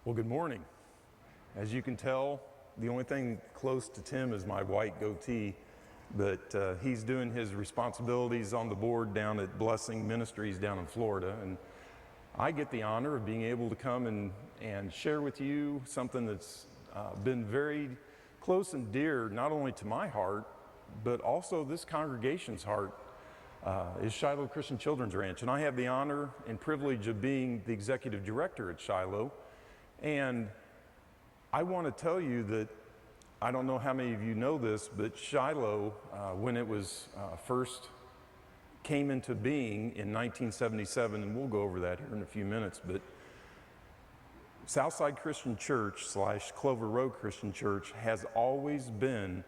Well, good morning. As you can tell, the only thing close to Tim is my white goatee, but he's doing his responsibilities on the board down at Blessing Ministries down in Florida, and I get the honor of being able to come and share with you something that's been very close and dear not only to my heart, but also this congregation's heart, is Shiloh Christian Children's Ranch. And I have the honor and privilege of being the executive director at Shiloh. And I want to tell you that, I don't know how many of you know this, but Shiloh, when it was first came into being in 1977, and we'll go over that here in a few minutes, but Southside Christian Church / Clover Road Christian Church has always been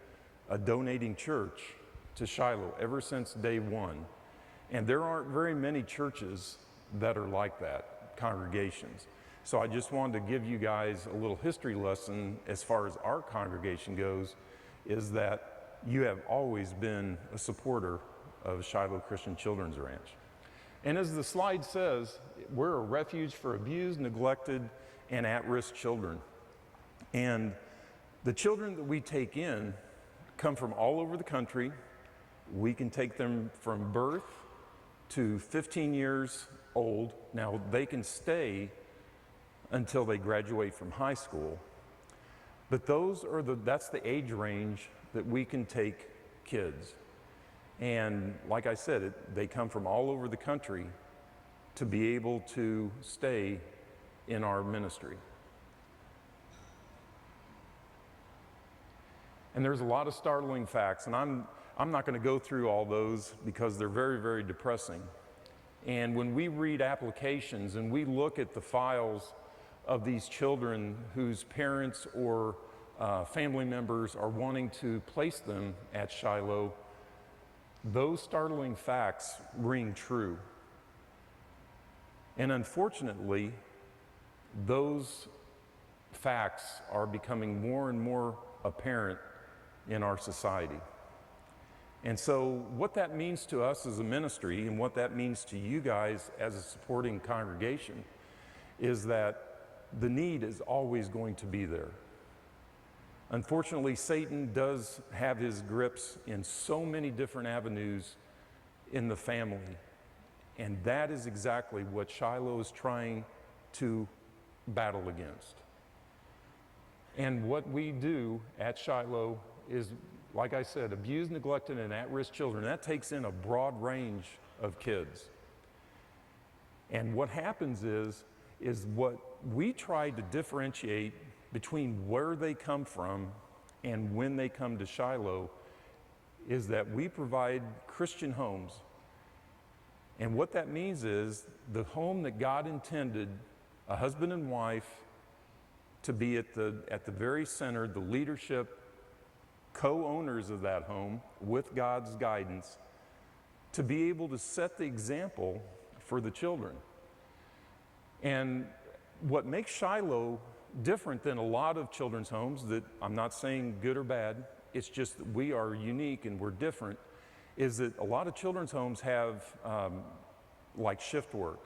a donating church to Shiloh ever since day one. And there aren't very many churches that are like that, congregations. So I just wanted to give you guys a little history lesson as far as our congregation goes, is that you have always been a supporter of Shiloh Christian Children's Ranch. And as the slide says, we're a refuge for abused, neglected, and at-risk children. And the children that we take in come from all over the country. We can take them from birth to 15 years old. Now, they can stay until they graduate from high school. But that's the age range that we can take kids. And like I said, they come from all over the country to be able to stay in our ministry. And there's a lot of startling facts, and I'm not going to go through all those because they're very, very depressing. And when we read applications and we look at the files of these children whose parents or family members are wanting to place them at Shiloh, those startling facts ring true. And unfortunately, those facts are becoming more and more apparent in our society. And so what that means to us as a ministry and what that means to you guys as a supporting congregation is that the need is always going to be there. Unfortunately, Satan does have his grips in so many different avenues in the family. And that is exactly what Shiloh is trying to battle against. And what we do at Shiloh is, like I said, abused, neglected, and at-risk children. That takes in a broad range of kids. And what happens is what we try to differentiate between where they come from and when they come to Shiloh is that we provide Christian homes. And what that means is the home that God intended a husband and wife to be at the very center, the leadership, co-owners of that home with God's guidance, to be able to set the example for the children. And what makes Shiloh different than a lot of children's homes, that I'm not saying good or bad, it's just that we are unique and we're different, is that a lot of children's homes have like shift work.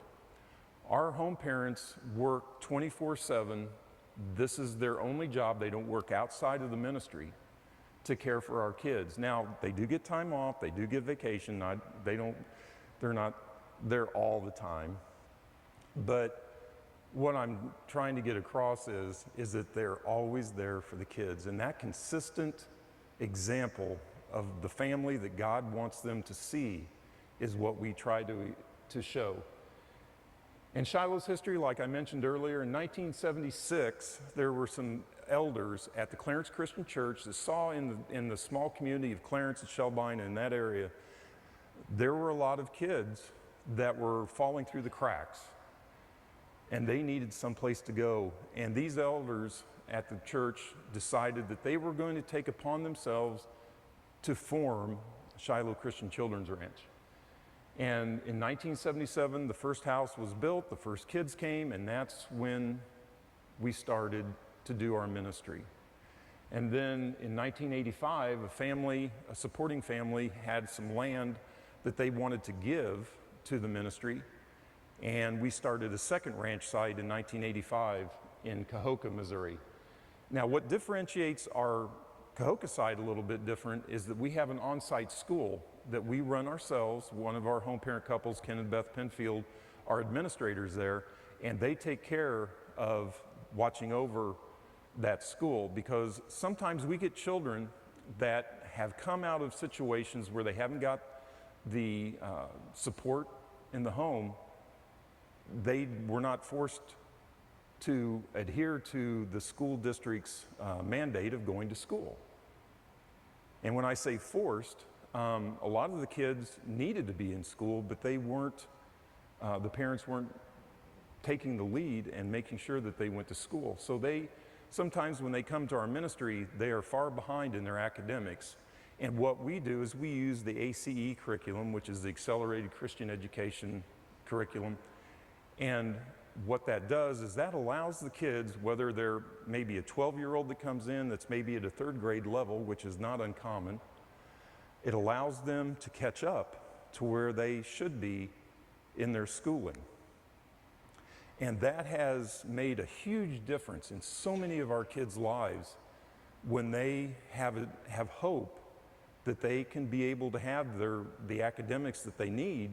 Our home parents work 24/7. This is their only job. They don't work outside of the ministry to care for our kids. Now, they do get time off, they do get vacation. They're not there all the time. But what I'm trying to get across is that they're always there for the kids. And that consistent example of the family that God wants them to see is what we try to show. In Shiloh's history, like I mentioned earlier, in 1976, there were some elders at the Clarence Christian Church that saw in the small community of Clarence and Shelbine, in that area, there were a lot of kids that were falling through the cracks, and they needed some place to go. And these elders at the church decided that they were going to take upon themselves to form Shiloh Christian Children's Ranch. And in 1977, the first house was built, the first kids came, and that's when we started to do our ministry. And then in 1985, a supporting family had some land that they wanted to give to the ministry. And we started a second ranch site in 1985 in Cahokia, Missouri. Now, what differentiates our Cahokia site a little bit different is that we have an on-site school that we run ourselves. One of our home parent couples, Ken and Beth Penfield, are administrators there, and they take care of watching over that school, because sometimes we get children that have come out of situations where they haven't got the support in the home. They were not forced to adhere to the school district's mandate of going to school. And when I say forced, a lot of the kids needed to be in school, but they weren't, the parents weren't taking the lead and making sure that they went to school. So sometimes when they come to our ministry, they are far behind in their academics. And what we do is we use the ACE curriculum, which is the Accelerated Christian Education curriculum. And what that does is that allows the kids, whether they're maybe a 12-year-old that comes in that's maybe at a 3rd grade level, which is not uncommon, it allows them to catch up to where they should be in their schooling. And that has made a huge difference in so many of our kids' lives when they have hope that they can be able to have the academics that they need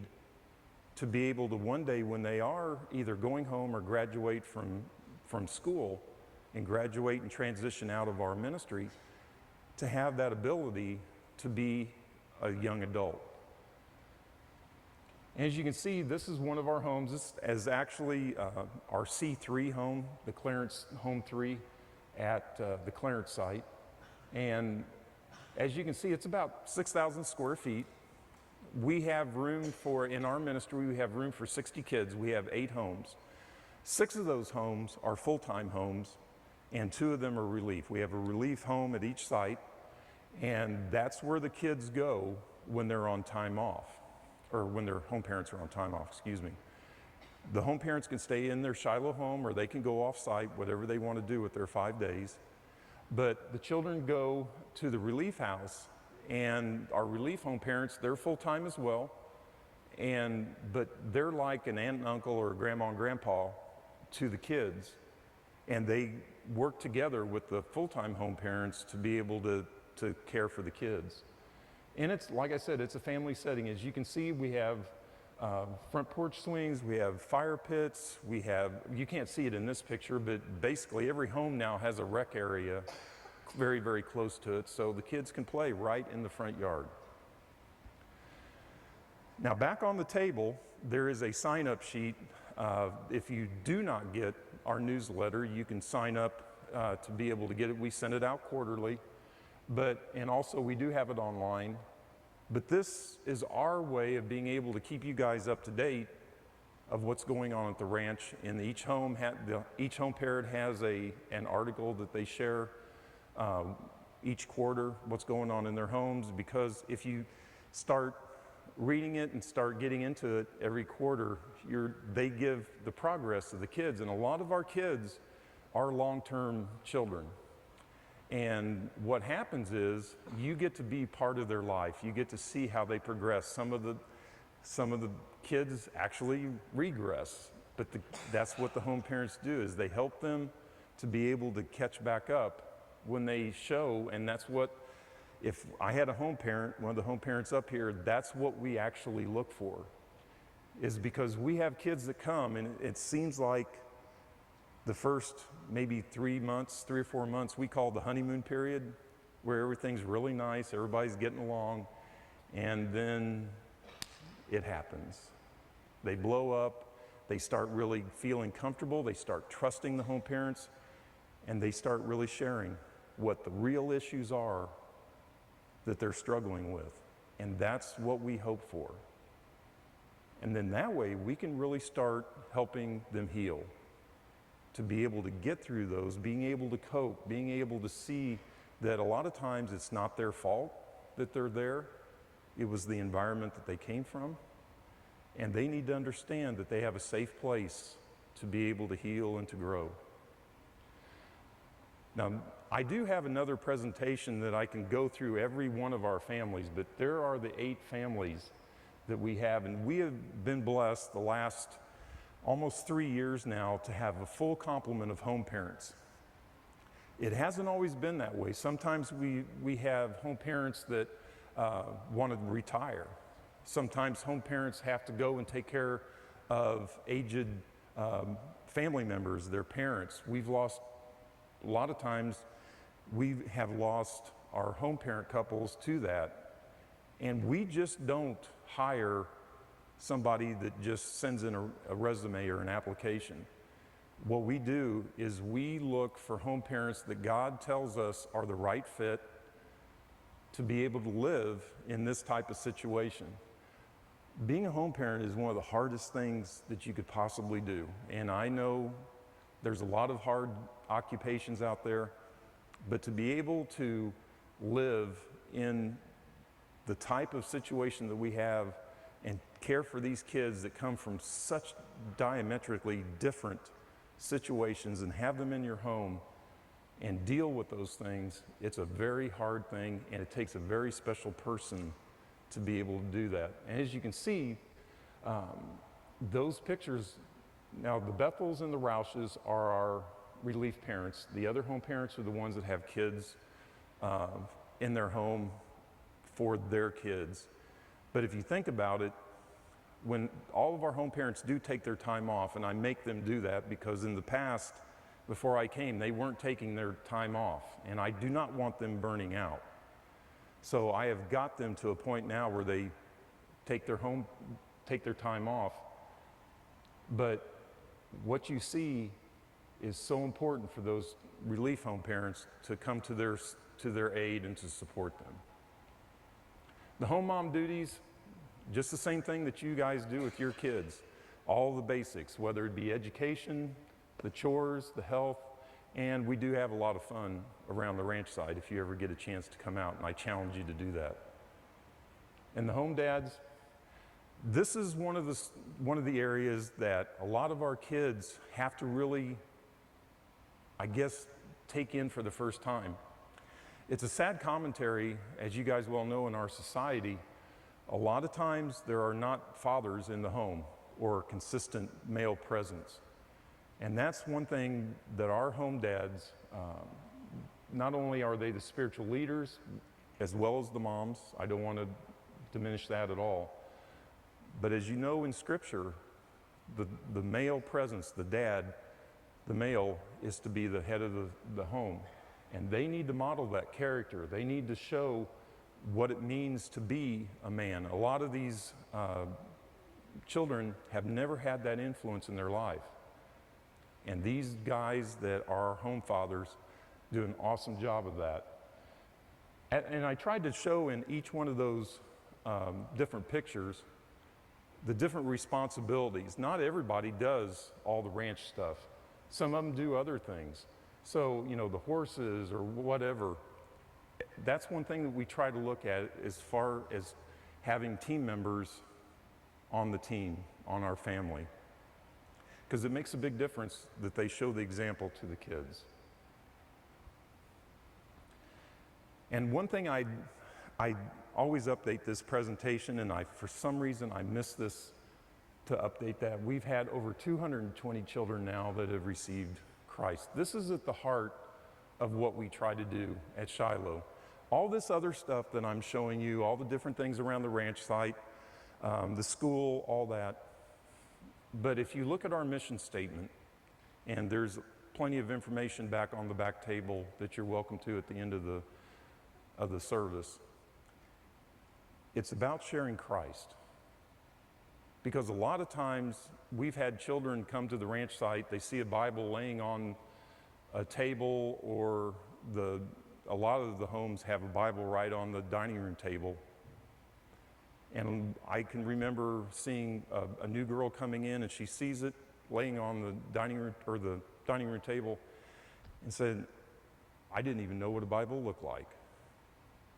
to be able to one day, when they are either going home or graduate from school and graduate and transition out of our ministry, to have that ability to be a young adult. As you can see, this is one of our homes. This is actually our C3 home, the Clarence Home 3 at the Clarence site. And as you can see, it's about 6,000 square feet. We have room for, in our ministry, we have room for 60 kids. We have 8 homes. 6 of those homes are full-time homes, and 2 of them are relief. We have a relief home at each site, and that's where the kids go when they're on time off, or when their home parents are on time off, excuse me. The home parents can stay in their Shiloh home, or they can go off-site, whatever they want to do with their 5 days. But the children go to the relief house, and our relief home parents, they're full-time as well, but they're like an aunt and uncle or a grandma and grandpa to the kids, and they work together with the full-time home parents to be able to care for the kids. And it's, like I said, it's a family setting. As you can see, we have front porch swings, we have fire pits, you can't see it in this picture, but basically every home now has a rec area very, very close to it, so the kids can play right in the front yard. Now, back on the table, there is a sign-up sheet. If you do not get our newsletter, you can sign up to be able to get it. We send it out quarterly, and also we do have it online. But this is our way of being able to keep you guys up to date of what's going on at the ranch. And each home parent has an article that they share each quarter, what's going on in their homes, because if you start reading it and start getting into it every quarter, they give the progress of the kids. And a lot of our kids are long-term children. And what happens is you get to be part of their life. You get to see how they progress. Some of the kids actually regress, but that's what the home parents do, is they help them to be able to catch back up when they show. And that's what, if I had a home parent, one of the home parents up here, that's what we actually look for, is because we have kids that come, and it seems like the first maybe 3 or 4 months, we call the honeymoon period, where everything's really nice, everybody's getting along, and then it happens. They blow up, they start really feeling comfortable, they start trusting the home parents, and they start really sharing what the real issues are that they're struggling with. And that's what we hope for. And then that way we can really start helping them heal, to be able to get through those, being able to cope, being able to see that a lot of times it's not their fault that they're there. It was the environment that they came from. And they need to understand that they have a safe place to be able to heal and to grow. Now, I do have another presentation that I can go through every one of our families, but there are the 8 families that we have, and we have been blessed the last almost 3 years now to have a full complement of home parents. It hasn't always been that way. Sometimes we have home parents that want to retire. Sometimes home parents have to go and take care of aged family members, their parents. We've lost, a lot of times, we have lost our home parent couples to that. And we just don't hire somebody that just sends in a resume or an application. What we do is we look for home parents that God tells us are the right fit to be able to live in this type of situation. Being a home parent is one of the hardest things that you could possibly do. And I know there's a lot of hard occupations out there, but to be able to live in the type of situation that we have and care for these kids that come from such diametrically different situations and have them in your home and deal with those things, it's a very hard thing, and it takes a very special person to be able to do that. And as you can see, those pictures, now the Bethels and the Roushes are our relief parents. The other home parents are the ones that have kids in their home for their kids. But if you think about it, when all of our home parents do take their time off, and I make them do that because in the past, before I came, they weren't taking their time off, and I do not want them burning out. So I have got them to a point now where they take their time off. But what you see is so important for those relief home parents to come to their aid and to support them. The home mom duties, just the same thing that you guys do with your kids. All the basics, whether it be education, the chores, the health, and we do have a lot of fun around the ranch side if you ever get a chance to come out, and I challenge you to do that. And the home dads, this is one of the areas that a lot of our kids have to really, I guess, take in for the first time. It's a sad commentary, as you guys well know, in our society. A lot of times there are not fathers in the home or consistent male presence. And that's one thing that our home dads, not only are they the spiritual leaders as well as the moms, I don't want to diminish that at all, but as you know in Scripture, the male presence, the dad, the male is to be the head of the home. And they need to model that character. They need to show what it means to be a man. A lot of these children have never had that influence in their life. And these guys that are home fathers do an awesome job of that. And I tried to show in each one of those different pictures the different responsibilities. Not everybody does all the ranch stuff. Some of them do other things. So, you know, the horses or whatever, that's one thing that we try to look at as far as having team members on the team, on our family. Because it makes a big difference that they show the example to the kids. And one thing I always update this presentation, and for some reason I missed this to update that. We've had over 220 children now that have received Christ. This is at the heart of what we try to do at Shiloh. All this other stuff that I'm showing you, all the different things around the ranch site, the school, all that. But if you look at our mission statement, and there's plenty of information back on the back table that you're welcome to at the end of the service, it's about sharing Christ. Because a lot of times we've had children come to the ranch site, they see a Bible laying on a table, or a lot of the homes have a Bible right on the dining room table. And I can remember seeing a new girl coming in, and she sees it laying on the dining room table, and said, "I didn't even know what a Bible looked like."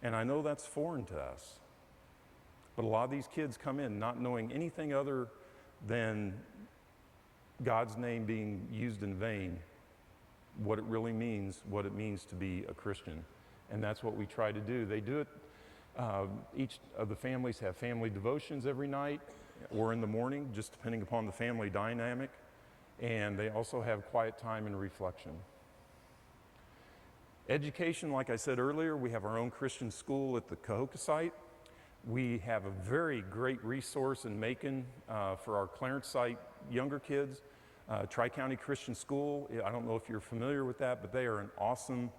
And I know that's foreign to us. But a lot of these kids come in not knowing anything other than God's name being used in vain, what it really means, what it means to be a Christian. And that's what we try to do. They do it, each of the families have family devotions every night. or in the morning, just depending upon the family dynamic. And they also have quiet time and reflection. Education, like I said earlier, we have our own Christian school at the Cahokia site. We have a very great resource in Macon for our Clarence site younger kids, Tri-County Christian School. I don't know if you're familiar with that, but they are an awesome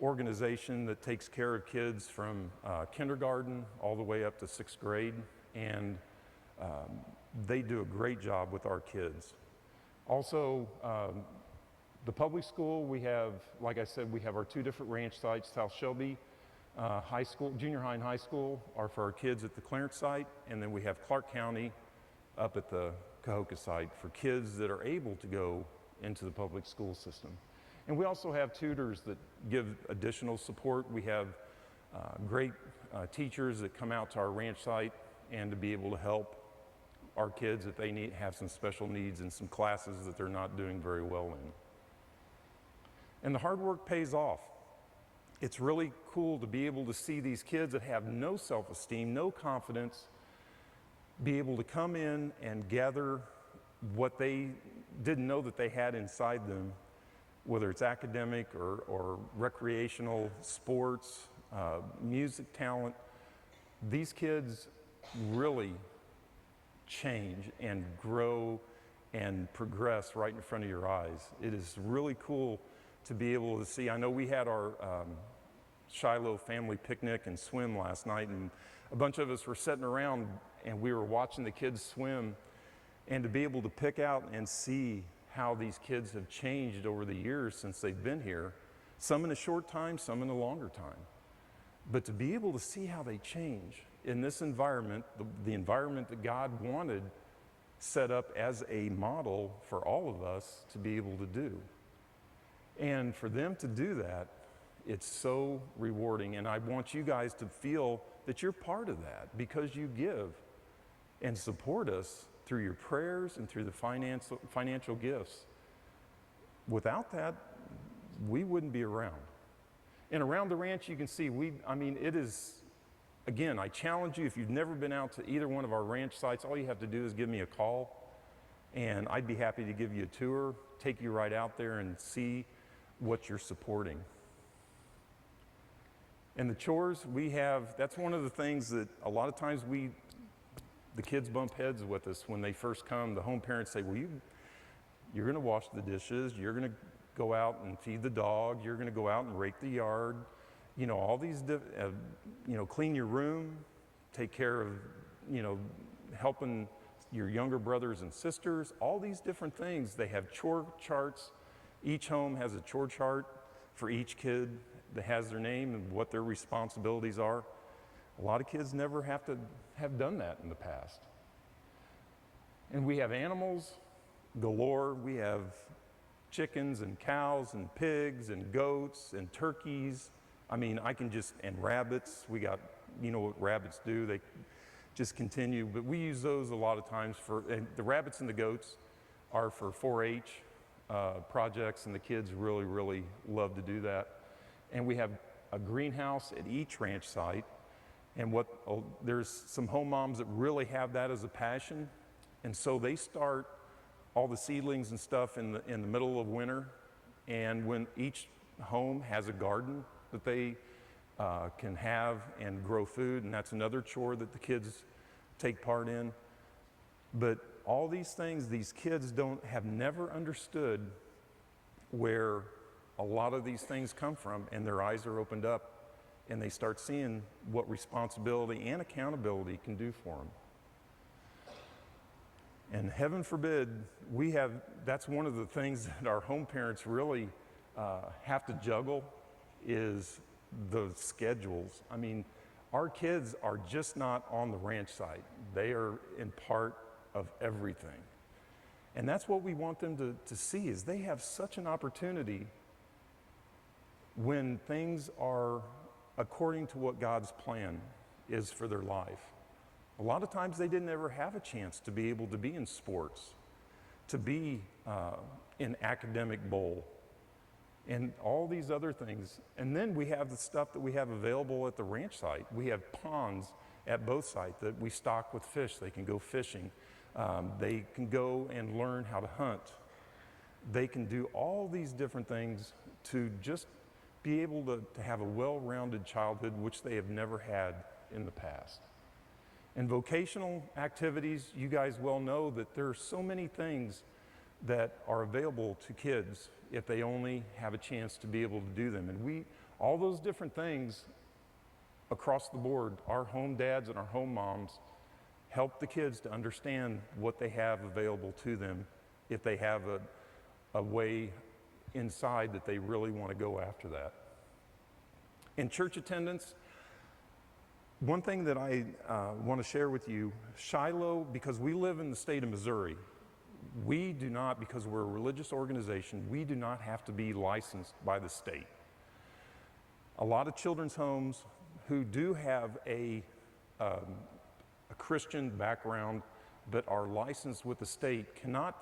organization that takes care of kids from kindergarten all the way up to 6th grade, and they do a great job with our kids. Also, the public school, we have, like I said, we have our 2 different ranch sites. South Shelby High School, junior high and high school are for our kids at the Clarence site, and then we have Clark County up at the Cahokia site for kids that are able to go into the public school system. And we also have tutors that give additional support. We have great teachers that come out to our ranch site and to be able to help our kids if they have some special needs in some classes that they're not doing very well in. And the hard work pays off. It's really cool to be able to see these kids that have no self-esteem, no confidence, be able to come in and gather what they didn't know that they had inside them, whether it's academic or recreational, sports, music talent. These kids really change and grow and progress right in front of your eyes. It is really cool to be able to see. I know we had our Shiloh family picnic and swim last night, and a bunch of us were sitting around and we were watching the kids swim, and to be able to pick out and see how these kids have changed over the years since they've been here, some in a short time, some in a longer time. But to be able to see how they change in this environment, the environment that God wanted set up as a model for all of us to be able to do. And for them to do that, it's so rewarding. And I want you guys to feel that you're part of that because you give and support us through your prayers and through the financial gifts. Without that, we wouldn't be around. And around the ranch, you can see, it is, again, I challenge you, if you've never been out to either one of our ranch sites, all you have to do is give me a call, and I'd be happy to give you a tour, take you right out there and see what you're supporting. And the chores we have, that's one of the things that a lot of times the kids bump heads with us when they first come. The home parents say, well, you're gonna wash the dishes, you're gonna go out and feed the dog, you're gonna go out and rake the yard, all these, clean your room, take care of, helping your younger brothers and sisters, all these different things. They have chore charts. Each home has a chore chart for each kid that has their name and what their responsibilities are. A lot of kids never have done that in the past. And we have animals galore. We have chickens and cows and pigs and goats and turkeys. and rabbits. We got, what rabbits do, they just continue. But we use those a lot of times and the rabbits and the goats are for 4-H projects, and the kids really, really love to do that. And we have a greenhouse at each ranch site. And there's some home moms that really have that as a passion. And so they start all the seedlings and stuff in the middle of winter. And when each home has a garden that they can have and grow food, and that's another chore that the kids take part in. But all these things, these kids have never understood where a lot of these things come from, and their eyes are opened up, and they start seeing what responsibility and accountability can do for them. And heaven forbid, that's one of the things that our home parents really have to juggle is the schedules. Our kids are just not on the ranch site. They are in part of everything. And that's what we want them to see, is they have such an opportunity when things are according to what God's plan is for their life. A lot of times they didn't ever have a chance to be able to be in sports, to be in academic bowl, and all these other things. And then we have the stuff that we have available at the ranch site. We have ponds at both sites that we stock with fish. They can go fishing. They can go and learn how to hunt. They can do all these different things to just be able to have a well-rounded childhood, which they have never had in the past. And vocational activities, you guys well know that there are so many things that are available to kids if they only have a chance to be able to do them. And all those different things across the board, our home dads and our home moms help the kids to understand what they have available to them if they have a way inside that they really want to go after that. In church attendance, one thing that I want to share with you, Shiloh, because we live in the state of Missouri, we do not, because we're a religious organization, we do not have to be licensed by the state. A lot of children's homes who do have a Christian background but are licensed with the state cannot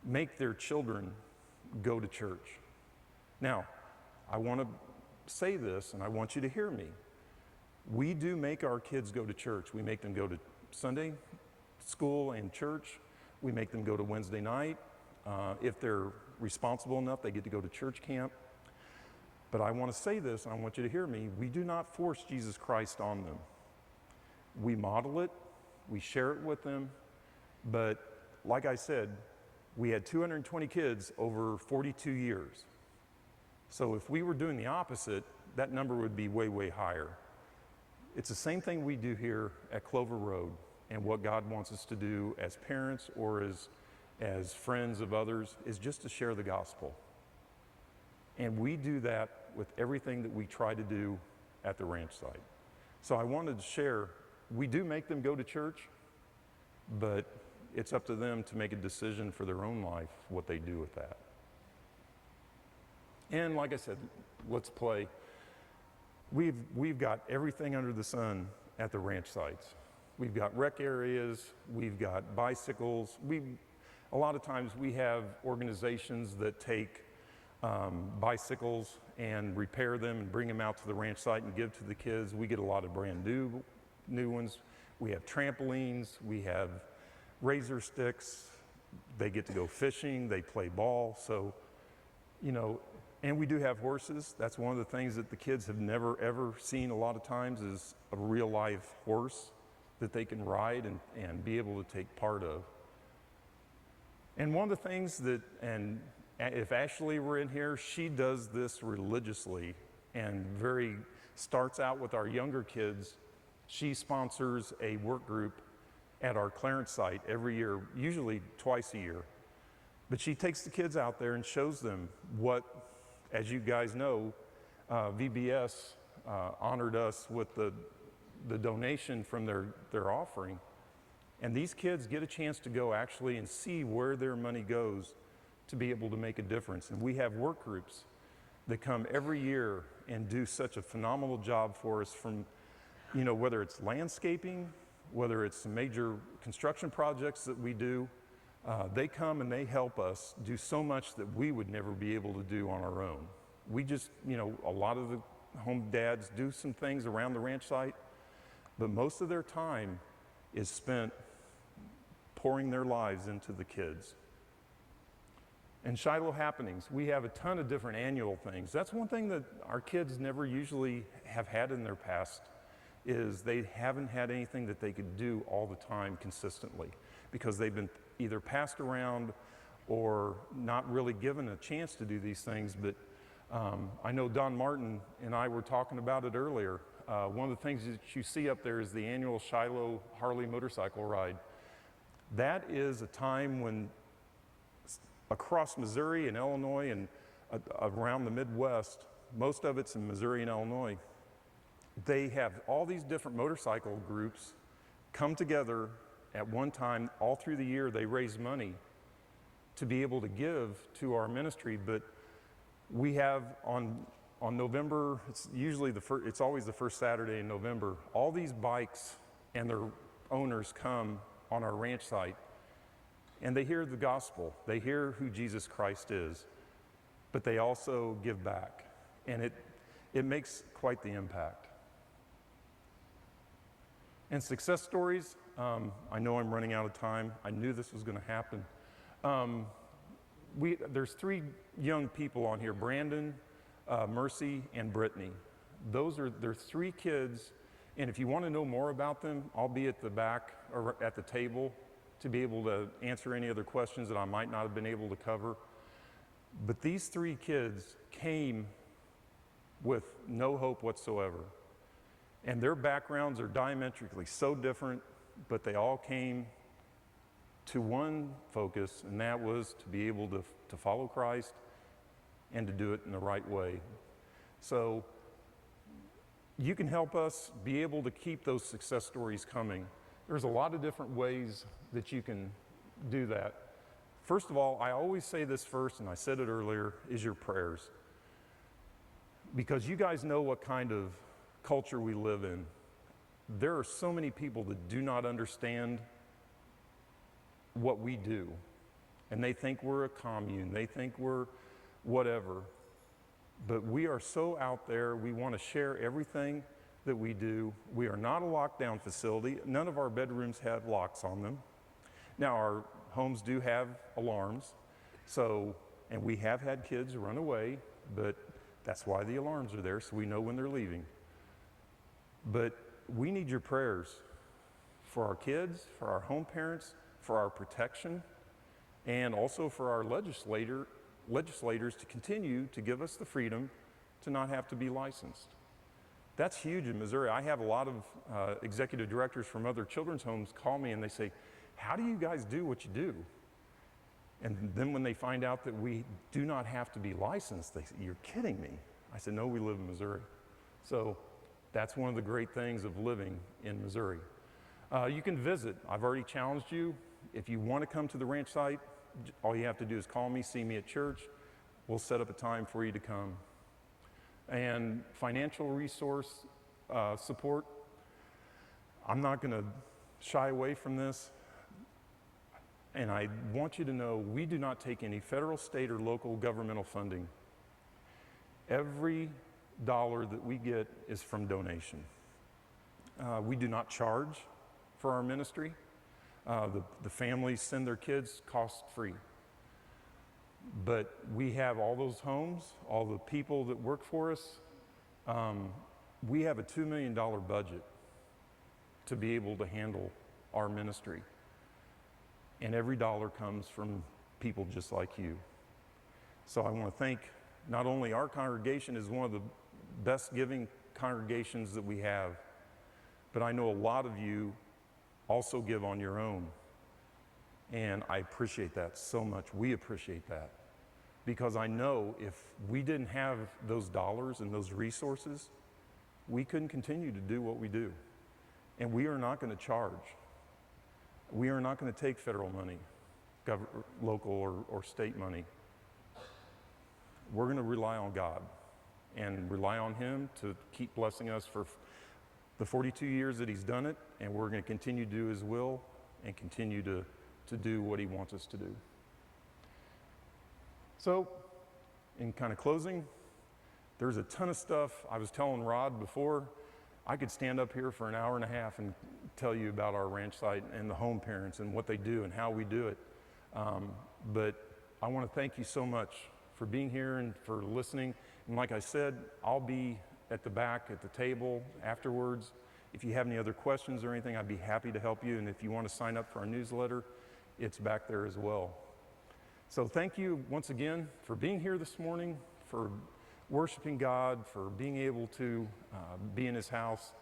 make their children go to church. Now, I want to say this, and I want you to hear me. We do make our kids go to church. We make them go to Sunday school and church. We make them go to Wednesday night. If they're responsible enough, they get to go to church camp. But I want to say this, and I want you to hear me. We do not force Jesus Christ on them. We model it. We share it with them. But like I said, we had 220 kids over 42 years. So if we were doing the opposite, that number would be way, way higher. It's the same thing we do here at Clover Road, and what God wants us to do as parents or as friends of others is just to share the gospel. And we do that with everything that we try to do at the ranch site. So I wanted to share, we do make them go to church, but it's up to them to make a decision for their own life, what they do with that. And like I said, let's play. We've got everything under the sun at the ranch sites. We've got rec areas, we've got bicycles. A lot of times we have organizations that take bicycles and repair them and bring them out to the ranch site and give to the kids. We get a lot of brand new ones. We have trampolines, we have razor sticks. They get to go fishing, they play ball. So, and we do have horses. That's one of the things that the kids have never ever seen a lot of times is a real live horse that they can ride and be able to take part of. And one of the things that, and if Ashley were in here, she does this religiously and starts out with our younger kids. She sponsors a work group at our Clarence site every year, usually twice a year. But she takes the kids out there and shows them what, as you guys know, VBS honored us with the donation from their offering. And these kids get a chance to go actually and see where their money goes to be able to make a difference. And we have work groups that come every year and do such a phenomenal job for us from, whether it's landscaping, whether it's some major construction projects that we do, they come and they help us do so much that we would never be able to do on our own. We just, a lot of the home dads do some things around the ranch site, but most of their time is spent pouring their lives into the kids. And Shiloh happenings, we have a ton of different annual things. That's one thing that our kids never usually have had in their past, is they haven't had anything that they could do all the time consistently because they've been either passed around or not really given a chance to do these things. But I know Don Martin and I were talking about it earlier. One of the things that you see up there is the annual Shiloh Harley motorcycle ride. That is a time when across Missouri and Illinois and around the Midwest, most of it's in Missouri and Illinois, they have all these different motorcycle groups come together at one time. All through the year, they raise money to be able to give to our ministry. But we have on November, it's always the first Saturday in November, all these bikes and their owners come on our ranch site and they hear the gospel. They hear who Jesus Christ is, but they also give back. And it makes quite the impact. And success stories, I know I'm running out of time. I knew this was going to happen. There's 3 young people on here, Brandon, Mercy, and Brittany. They're 3 kids, and if you want to know more about them, I'll be at the back or at the table to be able to answer any other questions that I might not have been able to cover. But these 3 kids came with no hope whatsoever. And their backgrounds are diametrically so different, but they all came to one focus, and that was to be able to follow Christ and to do it in the right way. So you can help us be able to keep those success stories coming. There's a lot of different ways that you can do that. First of all, I always say this first, and I said it earlier, is your prayers. Because you guys know what kind of culture we live in. There are so many people that do not understand what we do. And they think we're a commune. They think we're whatever. But we are so out there. We want to share everything that we do. We are not a lockdown facility. None of our bedrooms have locks on them. Now, our homes do have alarms. And we have had kids run away, but that's why the alarms are there, so we know when they're leaving. But we need your prayers for our kids, for our home parents, for our protection, and also for our legislators to continue to give us the freedom to not have to be licensed. That's huge in Missouri. I have a lot of executive directors from other children's homes call me and they say, how do you guys do what you do? And then when they find out that we do not have to be licensed, they say, you're kidding me. I said, no, we live in Missouri. So that's one of the great things of living in Missouri. You can visit. I've already challenged you. If you want to come to the ranch site, all you have to do is call me, see me at church. We'll set up a time for you to come. And financial resource support, I'm not going to shy away from this. And I want you to know we do not take any federal, state, or local governmental funding. Every dollar that we get is from donation. We do not charge for our ministry. The families send their kids cost-free. But we have all those homes, all the people that work for us. We have a $2 million budget to be able to handle our ministry. And every dollar comes from people just like you. So I want to thank not only our congregation is one of the best giving congregations that we have, but I know a lot of you also give on your own. And I appreciate that so much. We appreciate that. Because I know if we didn't have those dollars and those resources, we couldn't continue to do what we do. And we are not going to charge. We are not going to take federal money, local or state money. We're going to rely on God and rely on Him to keep blessing us for the 42 years that He's done it, and we're going to continue to do His will and continue to do what He wants us to do. So, in kind of closing, there's a ton of stuff. I was telling Rod before, I could stand up here for an hour and a half and tell you about our ranch site and the home parents and what they do and how we do it. But I want to thank you so much for being here and for listening. And like I said, I'll be at the back at the table afterwards. If you have any other questions or anything, I'd be happy to help you. And if you want to sign up for our newsletter, it's back there as well. So thank you once again for being here this morning, for worshiping God, for being able to be in His house.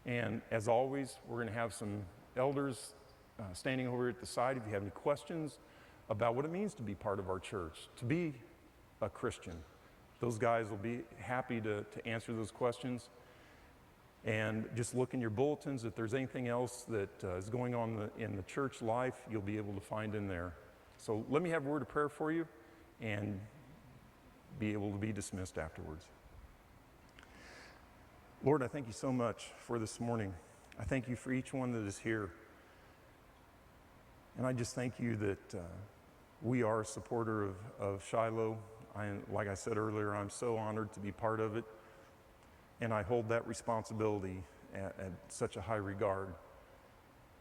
And as always, we're going to have some elders standing over at the side. If you have any questions about what it means to be part of our church, to be a Christian, those guys will be happy to answer those questions. And just look in your bulletins. If there's anything else that is going on in the church life, you'll be able to find in there. So let me have a word of prayer for you and be able to be dismissed afterwards. Lord, I thank you so much for this morning. I thank you for each one that is here. And I just thank you that we are a supporter of Shiloh. Like I said earlier, I'm so honored to be part of it. And I hold that responsibility at such a high regard.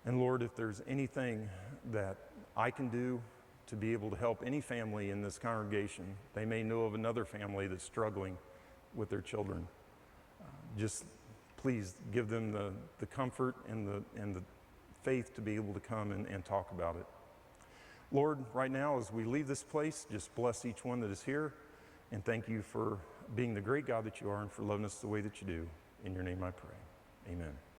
And Lord, if there's anything that I can do to be able to help any family in this congregation, they may know of another family that's struggling with their children. Just please give them the comfort and the faith to be able to come and talk about it. Lord, right now as we leave this place, just bless each one that is here, and thank you for being the great God that you are and for loving us the way that you do. In your name I pray. Amen.